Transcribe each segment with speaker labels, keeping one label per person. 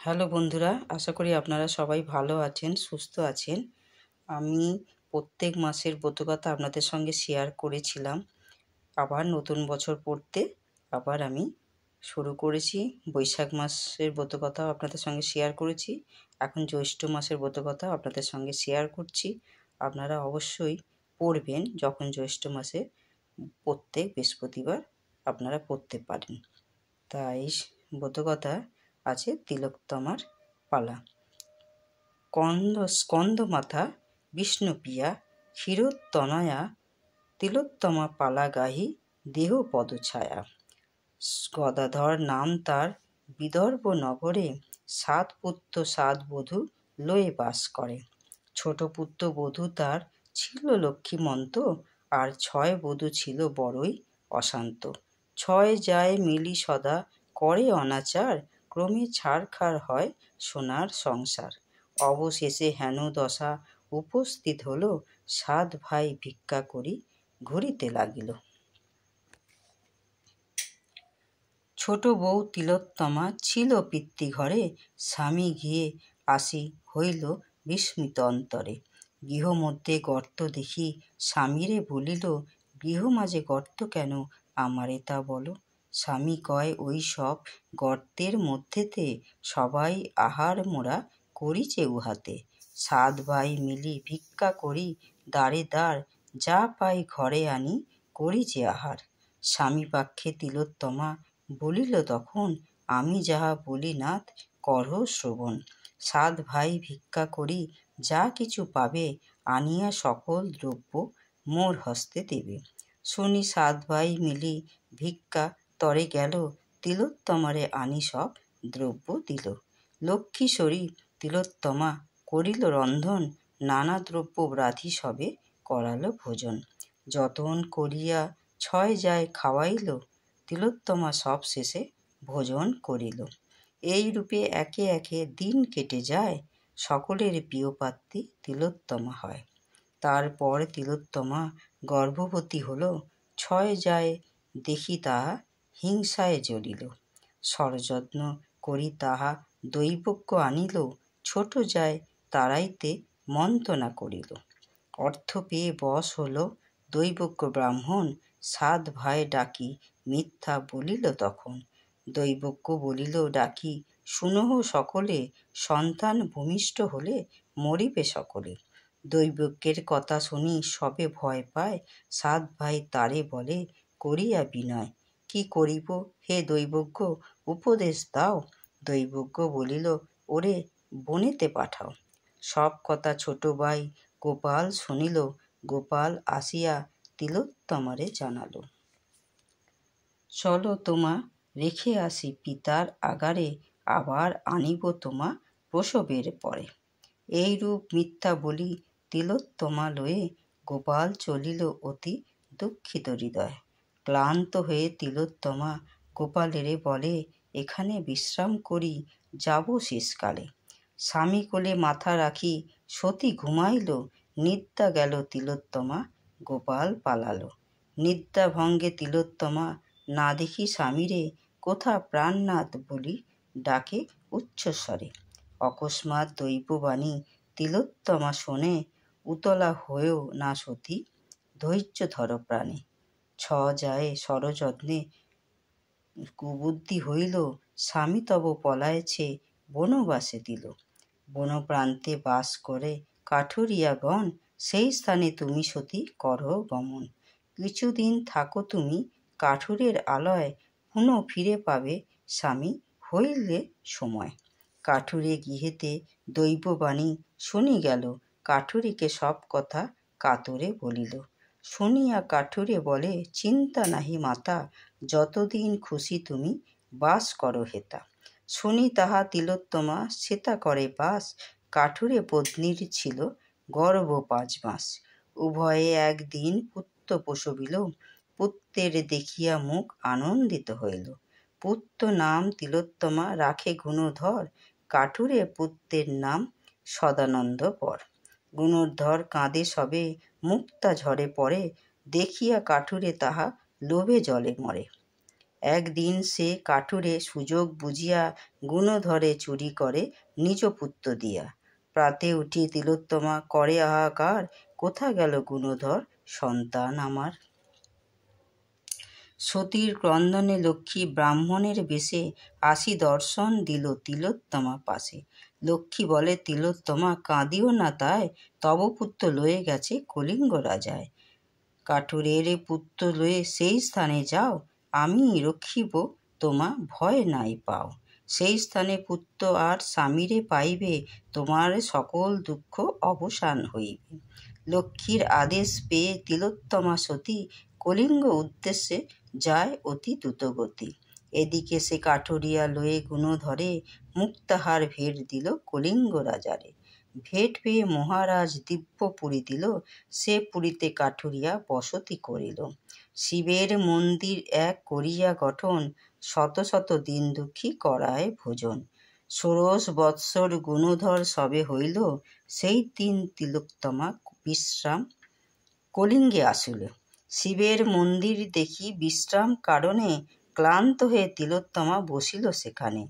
Speaker 1: Hello বন্ধুরা, আশা করি আপনারা সবাই ভালো আছেন, সুস্থ আছেন। আমি প্রত্যেক মাসের ব্রতকথা আপনাদের সঙ্গে শেয়ার করেছিলাম। আবার নতুন বছর পড়তে আবার আমি শুরু করেছি। বৈশাখ মাসের ব্রতকথাও আপনাদের সঙ্গে শেয়ার করেছি। এখন জ্যৈষ্ঠ মাসের ব্রতকথাও আপনাদের সঙ্গে শেয়ার করছি। আপনারা অবশ্যই পড়বেন যখন জ্যৈষ্ঠ মাসে প্রত্যেক বৃহস্পতিবার আপনারা পড়তে পারেন। তাই ব্রতকথা আছে তিলোত্তমার পালা। স্কন্দমাথা বিষ্ণুপ্রিয়া ক্ষীরোত্তনয়া তিলোত্তমা পালা গাহি দেহ পদছায়া। গদাধর নাম তার বিদর্ভ নগরে, 7 পুত্র 7 বধূ লয়ে বাস করে। ছোট পুত্র বধূ তার ছিল লক্ষ্মীমন্ত, আর 6 বধূ ছিল বড়ই অশান্ত। 6 যায় মিলি সদা করে অনাচার, ক্রমে ছাড়খাড় হয় সোনার সংসার। অবশেষে হেন দশা উপস্থিত হলো, 7 ভাই ভিক্ষা করি ঘুরিতে লাগিল। ছোট বউ তিলোত্তমা ছিল পিতৃঘরে, স্বামী গিয়ে আসি হইল বিস্মিত অন্তরে। গৃহ মধ্যে গর্ত দেখি স্বামীরে বলিল, গৃহ মাঝে গর্ত কেন আমারে তা বলো। স্বামী কয়, ওই সব গর্তের মধ্যেতে সবাই আহার মোরা করিছে উহাতে। 7 ভাই মিলি ভিক্ষা করি দ্বারে দ্বার, যা পাই ঘরে আনি করিছে আহার। স্বামী পাক্ষে তিলোত্তমা বলিল তখন, আমি যাহা বলি নাথ করহ শ্রবণ। 7 ভাই ভিক্ষা করি যা কিছু পাবে, আনিয়া সকল দ্রব্য মোর হস্তে দেবে। শুনি 7 ভাই মিলি ভিক্ষা তরে গেল, তিলোত্তমারে আনি সব দ্রব্য দিল। লক্ষ্মীশ্বরী তিলোত্তমা করিল রন্ধন, নানা দ্রব্য ব্রাধি সবে করালো ভোজন। যতন করিয়া 6 যায় খাওয়াইল, তিলোত্তমা সব শেষে ভোজন করিল। এই রূপে একে একে দিন কেটে যায়, সকলের প্রিয়পাত্রী তিলোত্তমা হয়। তারপর তিলোত্তমা গর্ভবতী হল, 6 যায় দেখি তাহা হিংসায় জ্বলিল। সযত্ন করি তাহা দৈবজ্ঞ আনিল, ছোট যায় তাড়াইতে মন্ত্রণা করিল। অর্থ পেয়ে বশ হল দৈবজ্ঞ ব্রাহ্মণ, 7 ভাই ডাকি মিথ্যা বলিল তখন। দৈবজ্ঞ বলিল ডাকি শুনহ সকলে, সন্তান ভূমিষ্ঠ হলে মরিবে সকলে। দৈবজ্ঞের কথা শুনি সবে ভয় পায়, 7 ভাই তারে বলে করিয়া বিনয়। কি করিব হে দৈবজ্ঞ উপদেশ দাও। দৈবজ্ঞ বলিল, ওরে বনেতে পাঠাও। সব কথা ছোট ভাই গোপাল শুনিল, গোপাল আসিয়া তিলোত্তমারে জানালো। চলো তোমা রেখে আসি পিতার আগারে, আবার আনিব তোমা প্রসবের পরে। এইরূপ মিথ্যা বলি তিলোত্তমা লয়ে, গোপাল চলিল অতি দুঃখিত হৃদয়। ক্লান্ত হয়ে তিলোত্তমা গোপালেরে বলে, এখানে বিশ্রাম করি যাব শেষকালে। স্বামী কোলে মাথা রাখি সতী ঘুমাইল, নিদ্রা গেল তিলোত্তমা গোপাল পালালো। নিদ্রা ভঙ্গে তিলোত্তমা না দেখি স্বামীরে, কোথা প্রাণনাথ বলি ডাকে উচ্চস্বরে। অকস্মাৎ দৈববাণী তিলোত্তমা শোনে, উতলা হয়েও না সতী ধৈর্য ধর প্রাণে। 6 যায় সরযত্নে কুবুদ্ধি হইল, স্বামী তব পলায়েছে বনবাসে দিল। বনপ্রান্তে বাস করে কাঠুরিয়াগণ, সেই স্থানে তুমি সতী করহ গমন। কিছুদিন থাকো তুমি কাঠুরের আলয়, পুনঃ ফিরে পাবে স্বামী হইলে সময়। কাঠুরে গৃহেতে দৈববাণী শুনি গেল, কাঠুরিকে সব কথা কাতরে বলিল। শুনিয়া কাঠুরে বলে, চিন্তা নাহি মাতা, যতদিন খুশি তুমি বাস করো হেতা। শুনি তাহা তিলোত্তমা সেতা করে বাস, কাঠুরে পত্নীর ছিল গর্ভ 5 মাস। উভয়ে একদিন পুত্র প্রসবিল, পুত্রের দেখিয়া মুখ আনন্দিত হইল। পুত্র নাম তিলোত্তমা রাখে গুণধর, কাঠুরে পুত্রের নাম সদানন্দপর। গুণধর কাঁদে সবে, মুক্তা ঝরে পড়ে, দেখিয়া কাঠুরে তাহা লোভে জলে মরে। একদিন সে কাঠুরে সুযোগ বুঝিয়া গুণধরে চুরি করে নিজ পুত্র দিয়া। প্রাতে উঠি তিলোত্তমা করে হাহাকার, কোথা গেল গুণধর সন্তান আমার। সতীর ক্রন্দনে লক্ষ্মী ব্রাহ্মণের বেশে আসি দর্শন দিল তিলোত্তমা পাশে। লক্ষ্মী বলে, তিলোত্তমা কাঁদিও না তাই, তব পুত্র লয়ে গেছে কলিঙ্গ রাজায়। কাঠুরের পুত্র লয়ে সেই স্থানে যাও, আমি রক্ষিব তোমা ভয় নাই পাও। সেই স্থানে পুত্র আর স্বামীরে পাইবে, তোমার সকল দুঃখ অবসান হইবে। লক্ষ্মীর আদেশ পেয়ে তিলোত্তমা সতী কলিঙ্গ উদ্দেশ্যে যায় অতি দ্রুতগতি। এদিকে সে কাঠুরিয়া লয়ে গুণধরে মুক্তাহার ভেট দিল কলিঙ্গ রাজারে। ভেট পেয়ে মহারাজ দিব্য পুরী দিল, সে পুরীতে কাঠুরিয়া বসতি করিল। শিবের মন্দির এক করিয়া গঠন, শত শত দিন দুঃখী করায় ভোজন। ১৬ বৎসর গুণধর সবে হইল, সেই দিন তিলোত্তমা বিশ্রাম কলিঙ্গে আসিল। শিবের মন্দির দেখি বিশ্রাম কারণে ক্লান্ত হয়ে তিলোত্তমা বসিল সেখানে।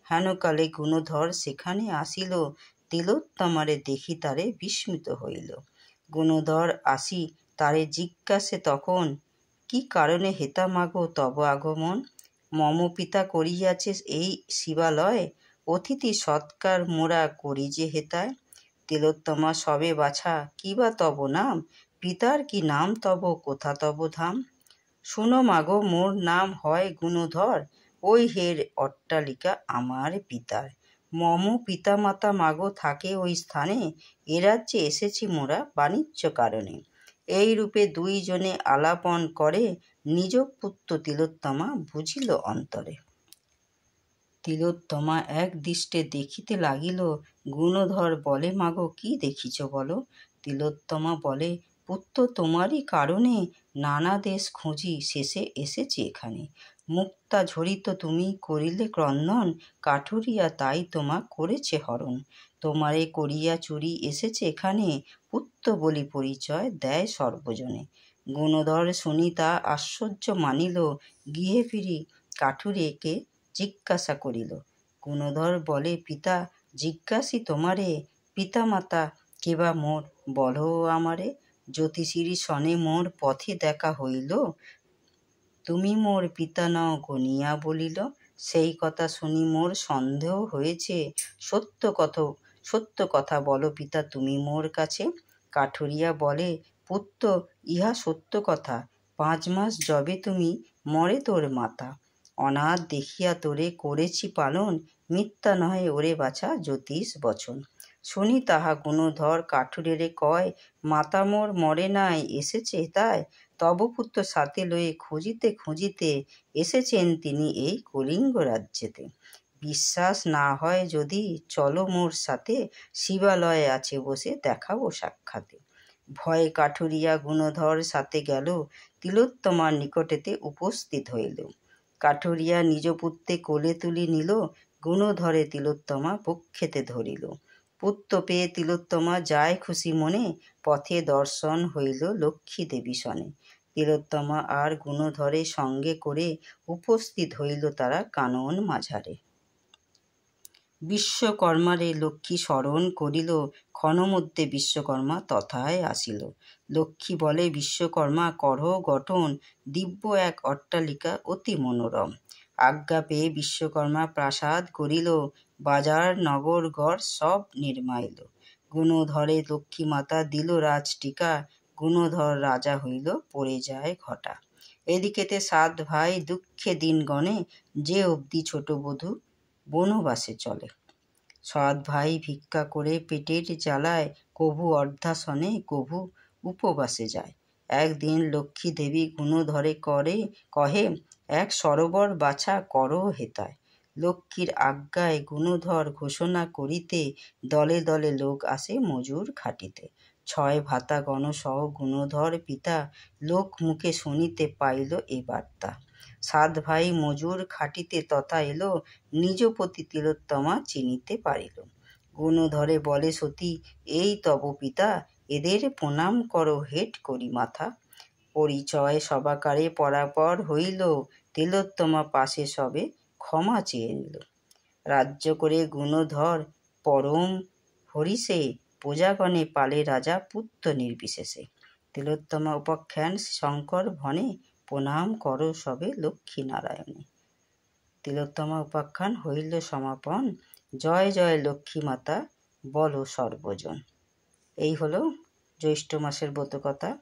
Speaker 1: হেনকালে গুণধর সেখানে আসিল, তিলোত্তমারে দেখি তারে বিস্মিত হইল। গুণধর আসি তারে জিজ্ঞাসে তখন, কি কারণে হেতা মাগো তব আগমন। মম পিতা করিয়াছে এই শিবালয়, অতিথি সৎকার মোরা করি যে হেতায়। তিলোত্তমা সবে বাছা, কি বা তব নাম, পিতার কি নাম তব, কোথা তব ধাম। শুনো মাগো, মোর নাম হয় গুণধর, ওই হের অট্টালিকা আমার পিতার। মম পিতা মাতা মাগো থাকে ওই স্থানে, এ রাজ্যে এসেছি মোরা বাণিজ্য কারণে। এই রূপে দুইজনে আলাপন করে, নিজ পুত্র তিলোত্তমা বুঝিল অন্তরে। তিলোত্তমা এক দৃষ্টে দেখিতে লাগিল, গুণধর বলে, মাগো কি দেখিছ বলো। তিলোত্তমা বলে, পুত্র তোমারই কারণে নানা দেশ খুঁজি শেষে এসেছি এখানে। মুক্তা ঝরিত তুমি করিলে ক্রন্দন, কাঠুরিয়া তাই তোমা করেছে হরণ। তোমারে করিয়া চুরি এসেছে এখানে, পুত্র বলি পরিচয় দেয় সর্বজনে। গুণধর শুনি তা আশ্চর্য মানিল, গৃহে ফিরি কাঠুরিয়াকে জিজ্ঞাসা করিল। গুণধর বলে, পিতা জিজ্ঞাসি তোমারে, পিতা মাতা কেবা মোর বলো আমারে। জ্যোতিষীর সনে মোর পথে দেখা হইল, তুমি মোর পিতা নও গনিয়া বলিল। সেই কথা শুনি মোর সন্দেহ হয়েছে, সত্য কথা বলো পিতা তুমি মোর কাছে। কাঠুরিয়া বলে, পুত্র ইহা সত্য কথা, 5 মাস যবে তুমি মরে তোর মাতা। অনাথ দেখিয়া তোরে করেছি পালন, মিথ্যা নহে ওরে বাছা জ্যোতিষ বচন। শুনি তাহা গুণধর কাঠুরেরে কয়, মাতা মোর মরে নাই এসেছে তাই, তব পুত্র সাথে লয়ে খুঁজিতে খুঁজিতে এসেছেন তিনি এই কলিঙ্গ রাজ্যেতে। বিশ্বাস না হয় যদি চলো মোর সাথে, শিবালয়ে আছে বসে দেখাবো সাক্ষাতে। ভয়ে কাঠুরিয়া গুণধর সাথে গেল, তিলোত্তমার নিকটেতে উপস্থিত হইল। কাঠুরিয়া নিজ পুত্রে কোলে তুলি নিল, গুণধরে তিলোত্তমা বক্ষেতে ধরিল। পুত্র পেয়ে তিলোত্তমা যায় খুশি মনে, পথে দর্শন হইল লক্ষ্মী দেবী সনে। তিলোত্তমা আর গুণধরে সঙ্গে করে উপস্থিত হইল তারা কানন মাঝারে। বিশ্বকর্মারে লক্ষ্মী স্মরণ করিল, ক্ষণমধ্যে বিশ্বকর্মা তথায় আসিল। লক্ষ্মী বলে, বিশ্বকর্মা করহ গঠন, দিব্য এক অট্টালিকা অতি মনোরম। আজ্ঞা পেয়ে বিশ্বকর্মা প্রাসাদ করিল, বাজার নগর গড় সব নির্মাইল। গুণধরে লক্ষ্মী মাতা দিল রাজটিকা, গুণধর রাজা হইল পড়ে যায় ঘটা। এদিকেতে 7 ভাই দুঃখে দিন গণে, যে অবধি ছোট বধূ বনবাসে চলে। 7 ভাই ভিক্ষা করে পেটের জ্বালায়, কভু অর্ধাসনে কভু উপবাসে যায়। একদিন লক্ষ্মী দেবী গুণধরে কহে, এক সরোবর বাছা করো হেতায়। লক্ষ্মীর আজ্ঞায় গুণধর ঘোষণা করিতে, দলে দলে লোক আসে মজুর খাটিতে। 6 ভাতা গণসহ গুণধর পিতা, লোক মুখে শুনিতে পাইল এ বার্তা। 7 ভাই মজুর খাটিতে তথা এলো, নিজ পতি তিলোত্তমা চিনিতে পারিল। গুণধরে বলে সতী, এই তব পিতা, এদের প্রণাম করো হেট করি মাথা। পরিচয় সবাকারে পরাপর হইল, তিলোত্তমা পাশে সবে ক্ষমা চেয়ে নিল। রাজ্য করে গুণধর পরম হরিষে, প্রজাগণে পালে রাজা পুত্র নির্বিশেষে। তিলোত্তমা উপাখ্যান শঙ্কর ভনে, প্রণাম কর সবে লক্ষ্মী নারায়ণে। তিলোত্তমা উপাখ্যান হইল সমাপন, জয় জয় লক্ষ্মী মাতা বলো সর্বজন। এই হলো জ্যৈষ্ঠ মাসের ব্রতকথা।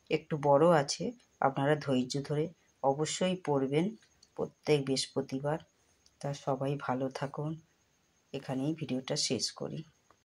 Speaker 1: একটু বড় আছে, আপনারা ধৈর্য ধরে অবশ্যই পড়বেন প্রত্যেক বৃহস্পতিবার। তা সবাই ভালো থাকুন। এখানেই ভিডিওটা শেষ করি।